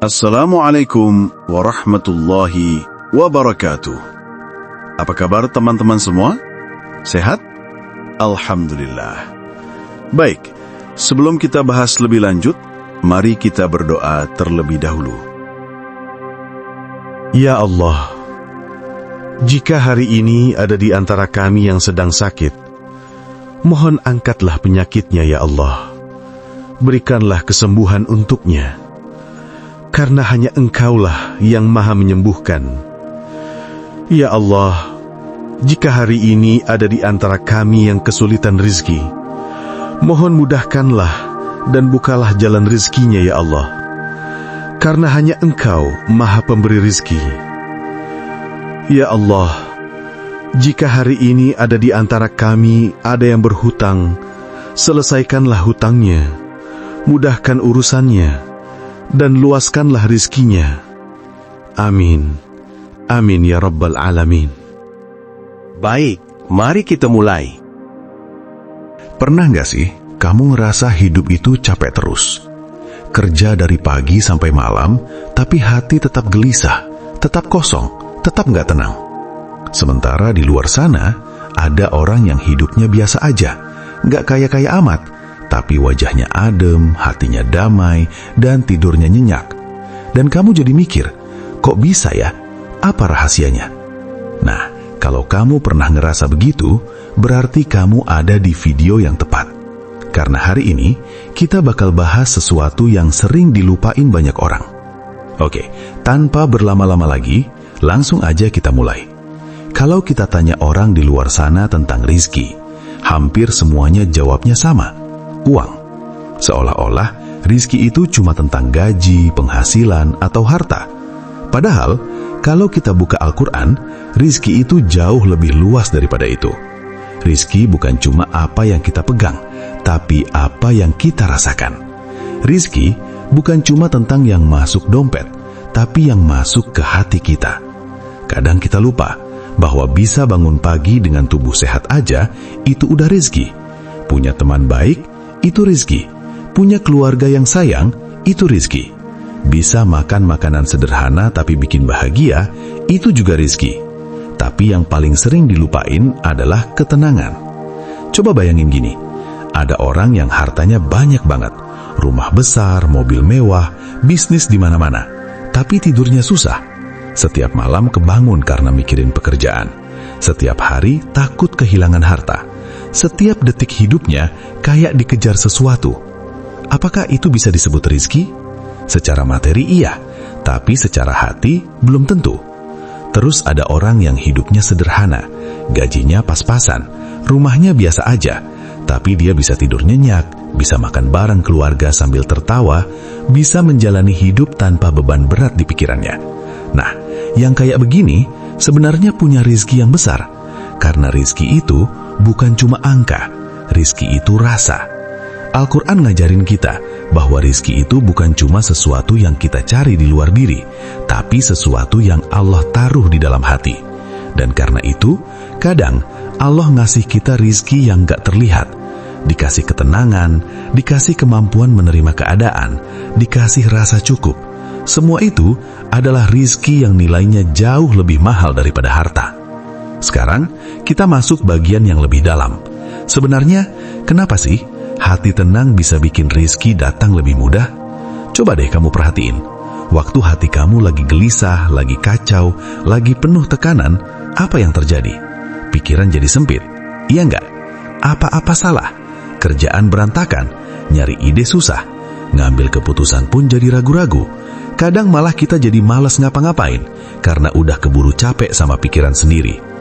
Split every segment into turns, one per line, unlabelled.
Assalamualaikum warahmatullahi wabarakatuh. Apa kabar teman-teman semua? Sehat? Alhamdulillah. Baik, sebelum kita bahas lebih lanjut, mari kita berdoa terlebih dahulu.
Ya Allah, jika hari ini ada di antara kami yang sedang sakit, mohon angkatlah penyakitnya ya Allah. Berikanlah kesembuhan untuknya. Karena hanya Engkaulah yang maha menyembuhkan. Ya Allah, jika hari ini ada di antara kami yang kesulitan rizki, mohon mudahkanlah dan bukalah jalan rizkinya ya Allah. Karena hanya Engkau maha pemberi rizki. Ya Allah, jika hari ini ada di antara kami ada yang berhutang, selesaikanlah hutangnya, mudahkan urusannya, dan luaskanlah rizkinya. Amin. Amin ya Rabbal Alamin.
Baik, mari kita mulai.
Pernah nggak sih kamu ngerasa hidup itu capek terus? Kerja dari pagi sampai malam, tapi hati tetap gelisah, tetap kosong, tetap nggak tenang. Sementara di luar sana, ada orang yang hidupnya biasa aja, nggak kaya-kaya amat, tapi wajahnya adem, hatinya damai, dan tidurnya nyenyak. Dan kamu jadi mikir, kok bisa ya? Apa rahasianya? Nah, kalau kamu pernah ngerasa begitu, berarti kamu ada di video yang tepat. Karena hari ini, kita bakal bahas sesuatu yang sering dilupain banyak orang. Oke, tanpa berlama-lama lagi, langsung aja kita mulai. Kalau kita tanya orang di luar sana tentang rizki, hampir semuanya jawabnya sama. Uang. Seolah-olah rizki itu cuma tentang gaji, penghasilan, atau harta. Padahal, kalau kita buka Al-Quran, rizki itu jauh lebih luas daripada itu. Rizki bukan cuma apa yang kita pegang, tapi apa yang kita rasakan. Rizki bukan cuma tentang yang masuk dompet, tapi yang masuk ke hati kita. Kadang kita lupa bahwa bisa bangun pagi dengan tubuh sehat aja, itu udah rizki. Punya teman baik, itu rizki. Punya keluarga yang sayang, itu rizki. Bisa makan makanan sederhana tapi bikin bahagia, itu juga rizki. Tapi yang paling sering dilupain adalah ketenangan. Coba bayangin gini, ada orang yang hartanya banyak banget, rumah besar, mobil mewah, bisnis di mana-mana, tapi tidurnya susah. Setiap malam kebangun karena mikirin pekerjaan. Setiap hari takut kehilangan harta. Setiap detik hidupnya kayak dikejar sesuatu. Apakah itu bisa disebut rizki? Secara materi iya, tapi secara hati belum tentu. Terus ada orang yang hidupnya sederhana, gajinya pas-pasan, rumahnya biasa aja, tapi dia bisa tidur nyenyak, bisa makan bareng keluarga sambil tertawa, bisa menjalani hidup tanpa beban berat di pikirannya. Nah, yang kayak begini sebenarnya punya rizki yang besar. Karena rizki itu bukan cuma angka, rizki itu rasa. Al-Quran ngajarin kita bahwa rizki itu bukan cuma sesuatu yang kita cari di luar diri, tapi sesuatu yang Allah taruh di dalam hati. Dan karena itu, kadang Allah ngasih kita rizki yang gak terlihat. Dikasih ketenangan, dikasih kemampuan menerima keadaan, dikasih rasa cukup. Semua itu adalah rizki yang nilainya jauh lebih mahal daripada harta. Sekarang, kita masuk bagian yang lebih dalam. Sebenarnya, kenapa sih hati tenang bisa bikin rizki datang lebih mudah? Coba deh kamu perhatiin. Waktu hati kamu lagi gelisah, lagi kacau, lagi penuh tekanan, apa yang terjadi? Pikiran jadi sempit. Iya nggak? Apa-apa salah? Kerjaan berantakan, nyari ide susah, ngambil keputusan pun jadi ragu-ragu. Kadang malah kita jadi malas ngapa-ngapain, karena udah keburu capek sama pikiran sendiri.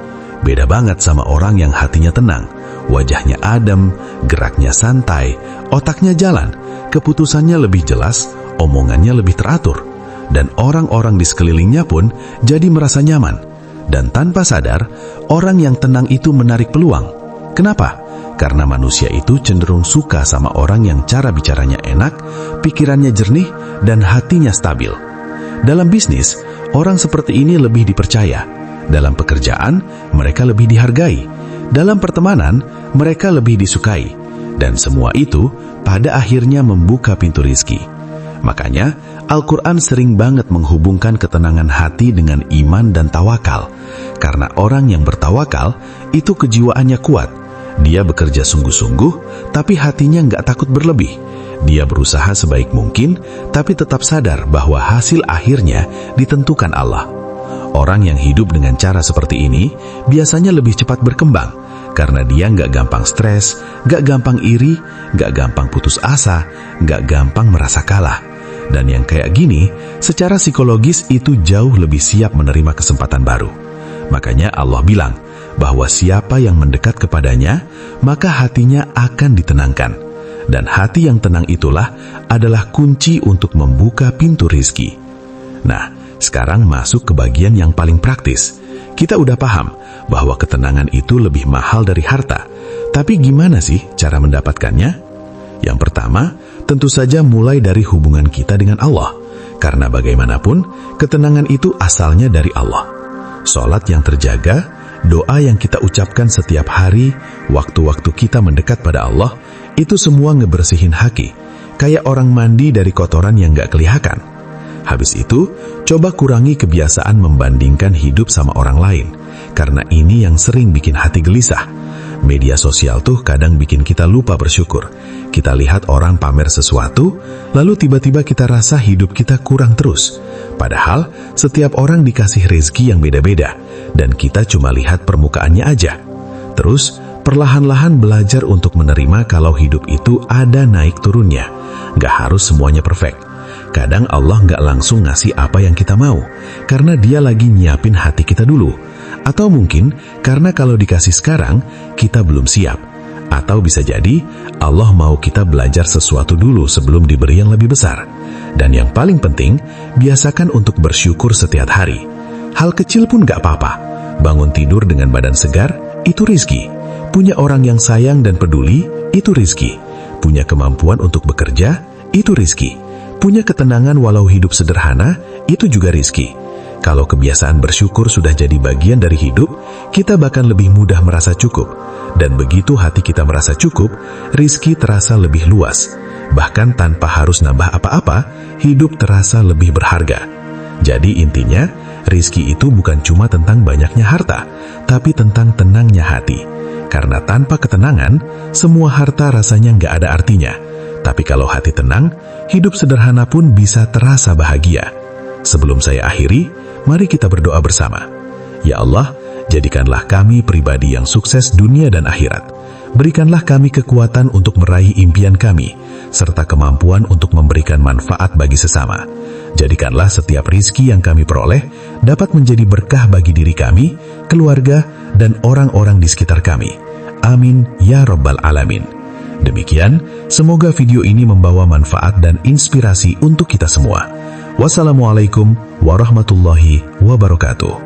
Beda banget sama orang yang hatinya tenang, wajahnya adem, geraknya santai, otaknya jalan, keputusannya lebih jelas, omongannya lebih teratur, dan orang-orang di sekelilingnya pun jadi merasa nyaman. Dan tanpa sadar, orang yang tenang itu menarik peluang. Kenapa? Karena manusia itu cenderung suka sama orang yang cara bicaranya enak, pikirannya jernih, dan hatinya stabil. Dalam bisnis, orang seperti ini lebih dipercaya. Dalam pekerjaan, mereka lebih dihargai. Dalam pertemanan, mereka lebih disukai. Dan semua itu pada akhirnya membuka pintu rizki. Makanya, Al-Quran sering banget menghubungkan ketenangan hati dengan iman dan tawakal. Karena orang yang bertawakal, itu kejiwaannya kuat. Dia bekerja sungguh-sungguh, tapi hatinya nggak takut berlebih. Dia berusaha sebaik mungkin, tapi tetap sadar bahwa hasil akhirnya ditentukan Allah. Orang yang hidup dengan cara seperti ini, biasanya lebih cepat berkembang, karena dia nggak gampang stres, nggak gampang iri, nggak gampang putus asa, nggak gampang merasa kalah. Dan yang kayak gini, secara psikologis itu jauh lebih siap menerima kesempatan baru. Makanya Allah bilang bahwa siapa yang mendekat kepadanya, maka hatinya akan ditenangkan. Dan hati yang tenang itulah adalah kunci untuk membuka pintu rizki. Nah, sekarang masuk ke bagian yang paling praktis. Kita udah paham bahwa ketenangan itu lebih mahal dari harta. Tapi gimana sih cara mendapatkannya? Yang pertama, tentu saja mulai dari hubungan kita dengan Allah. Karena bagaimanapun, ketenangan itu asalnya dari Allah. Salat yang terjaga, doa yang kita ucapkan setiap hari, waktu-waktu kita mendekat pada Allah, itu semua ngebersihin hati. Kayak orang mandi dari kotoran yang gak kelihatan. Habis itu, coba kurangi kebiasaan membandingkan hidup sama orang lain. Karena ini yang sering bikin hati gelisah. Media sosial tuh kadang bikin kita lupa bersyukur. Kita lihat orang pamer sesuatu, lalu tiba-tiba kita rasa hidup kita kurang terus. Padahal, setiap orang dikasih rezeki yang beda-beda, dan kita cuma lihat permukaannya aja. Terus, perlahan-lahan belajar untuk menerima kalau hidup itu ada naik turunnya. Gak harus semuanya perfect. Kadang Allah gak langsung ngasih apa yang kita mau, karena Dia lagi nyiapin hati kita dulu. Atau mungkin karena kalau dikasih sekarang, kita belum siap. Atau bisa jadi Allah mau kita belajar sesuatu dulu sebelum diberi yang lebih besar. Dan yang paling penting, biasakan untuk bersyukur setiap hari. Hal kecil pun gak apa-apa. Bangun tidur dengan badan segar, itu rizki. Punya orang yang sayang dan peduli, itu rizki. Punya kemampuan untuk bekerja, itu rizki. Punya ketenangan walau hidup sederhana, itu juga rizki. Kalau kebiasaan bersyukur sudah jadi bagian dari hidup, kita bahkan lebih mudah merasa cukup. Dan begitu hati kita merasa cukup, rizki terasa lebih luas. Bahkan tanpa harus nambah apa-apa, hidup terasa lebih berharga. Jadi intinya, rizki itu bukan cuma tentang banyaknya harta, tapi tentang tenangnya hati. Karena tanpa ketenangan, semua harta rasanya nggak ada artinya. Tapi kalau hati tenang, hidup sederhana pun bisa terasa bahagia. Sebelum saya akhiri, mari kita berdoa bersama. Ya Allah, jadikanlah kami pribadi yang sukses dunia dan akhirat. Berikanlah kami kekuatan untuk meraih impian kami, serta kemampuan untuk memberikan manfaat bagi sesama. Jadikanlah setiap rizki yang kami peroleh dapat menjadi berkah bagi diri kami, keluarga, dan orang-orang di sekitar kami. Amin ya Rabbal Alamin. Demikian, semoga video ini membawa manfaat dan inspirasi untuk kita semua. Wassalamualaikum warahmatullahi wabarakatuh.